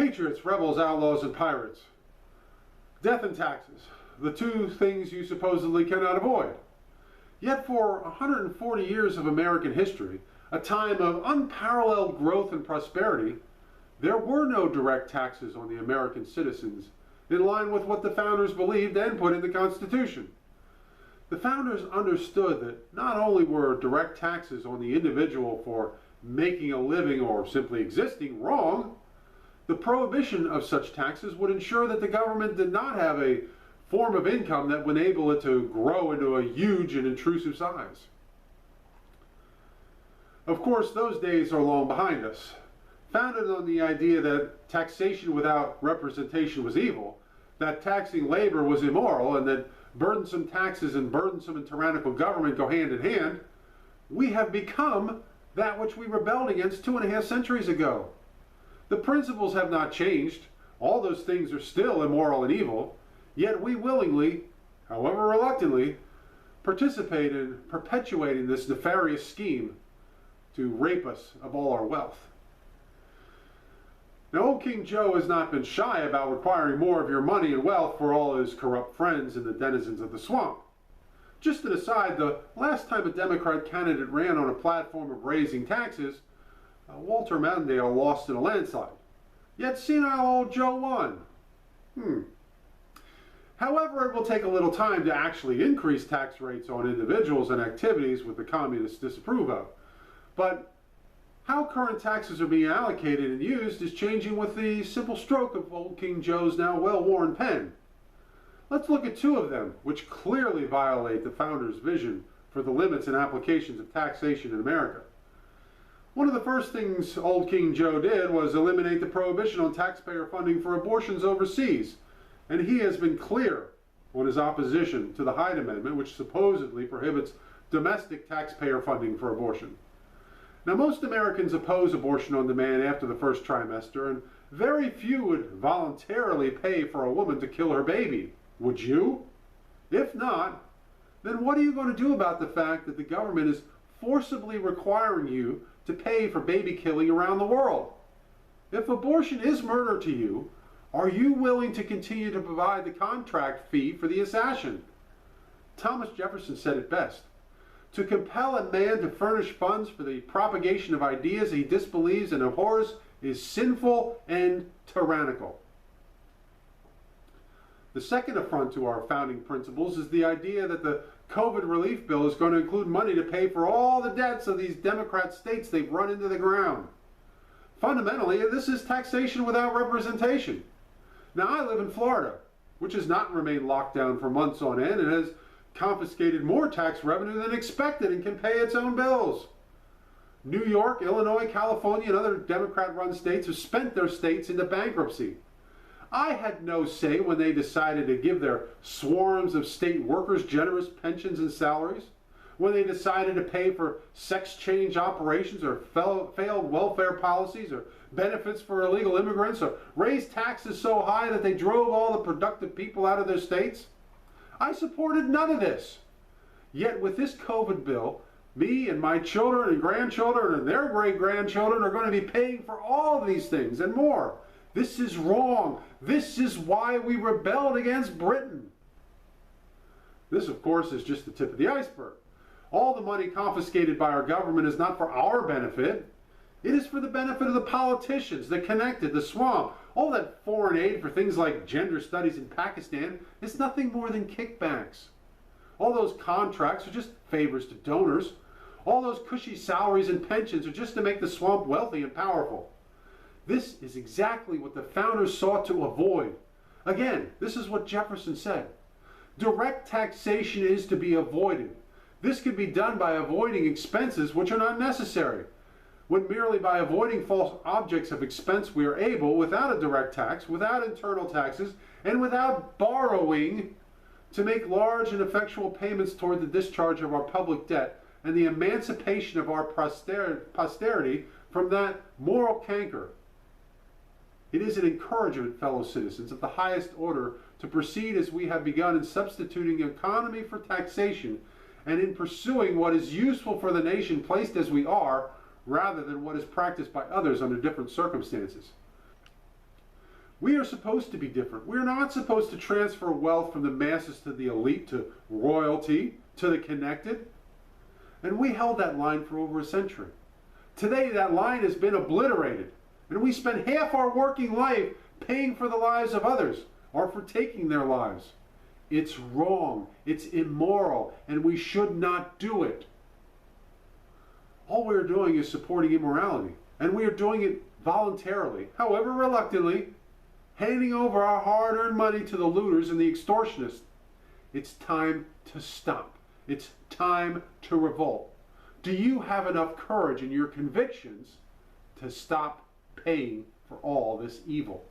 Patriots, rebels, outlaws, and pirates. Death and taxes, the two things you supposedly cannot avoid. Yet for 140 years of American history, a time of unparalleled growth and prosperity, there were no direct taxes on the American citizens, in line with what the founders believed and put in the Constitution. The founders understood that not only were direct taxes on the individual for making a living or simply existing wrong, the prohibition of such taxes would ensure that the government did not have a form of income that would enable it to grow into a huge and intrusive size. Of course, those days are long behind us. Founded on the idea that taxation without representation was evil, that taxing labor was immoral, and that burdensome taxes and burdensome and tyrannical government go hand in hand, we have become that which we rebelled against 2.5 centuries ago. The principles have not changed. All those things are still immoral and evil, yet we willingly, however reluctantly, participate in perpetuating this nefarious scheme to rape us of all our wealth. Now, old King Joe has not been shy about requiring more of your money and wealth for all his corrupt friends and the denizens of the swamp. Just an aside, the last time a Democrat candidate ran on a platform of raising taxes, Walter Mondale lost in a landslide. Yet senile old Joe won. However, it will take a little time to actually increase tax rates on individuals and activities which the communists disapprove of. But how current taxes are being allocated and used is changing with the simple stroke of old King Joe's now well-worn pen. Let's look at two of them, which clearly violate the founders' vision for the limits and applications of taxation in America. One of the first things old King Joe did was eliminate the prohibition on taxpayer funding for abortions overseas, and he has been clear on his opposition to the Hyde Amendment, which supposedly prohibits domestic taxpayer funding for abortion. Now, most Americans oppose abortion on demand after the first trimester, and very few would voluntarily pay for a woman to kill her baby. Would you? If not, then what are you going to do about the fact that the government is forcibly requiring you to pay for baby killing around the world? If abortion is murder to you, are you willing to continue to provide the contract fee for the assassin? Thomas Jefferson said it best: to compel a man to furnish funds for the propagation of ideas he disbelieves and abhors is sinful and tyrannical. The second affront to our founding principles is the idea that the COVID relief bill is going to include money to pay for all the debts of these Democrat states they've run into the ground. Fundamentally, this is taxation without representation. Now, I live in Florida, which has not remained locked down for months on end and has confiscated more tax revenue than expected and can pay its own bills. New York, Illinois, California, and other Democrat-run states have spent their states into bankruptcy. I had no say when they decided to give their swarms of state workers generous pensions and salaries, when they decided to pay for sex change operations or failed welfare policies or benefits for illegal immigrants, or raised taxes so high that they drove all the productive people out of their states. I supported none of this. Yet with this COVID bill, me and my children and grandchildren and their great-grandchildren are going to be paying for all of these things and more. This is wrong. This is why we rebelled against Britain. This, of course, is just the tip of the iceberg. All the money confiscated by our government is not for our benefit. It is for the benefit of the politicians, the connected, the swamp. All that foreign aid for things like gender studies in Pakistan is nothing more than kickbacks. All those contracts are just favors to donors. All those cushy salaries and pensions are just to make the swamp wealthy and powerful. This is exactly what the founders sought to avoid. Again, this is what Jefferson said. Direct taxation is to be avoided. This could be done by avoiding expenses which are not necessary, when merely by avoiding false objects of expense we are able, without a direct tax, without internal taxes, and without borrowing, to make large and effectual payments toward the discharge of our public debt and the emancipation of our posterity from that moral canker. It is an encouragement, fellow citizens, of the highest order to proceed as we have begun in substituting economy for taxation and in pursuing what is useful for the nation placed as we are, rather than what is practiced by others under different circumstances. We are supposed to be different. We're not supposed to transfer wealth from the masses to the elite, to royalty, to the connected. And we held that line for over a century. Today, that line has been obliterated. And we spend half our working life paying for the lives of others or for taking their lives. It's wrong. It's immoral. And we should not do it. All we're doing is supporting immorality. And we are doing it voluntarily, however reluctantly, handing over our hard-earned money to the looters and the extortionists. It's time to stop. It's time to revolt. Do you have enough courage in your convictions to stop paying for all this evil?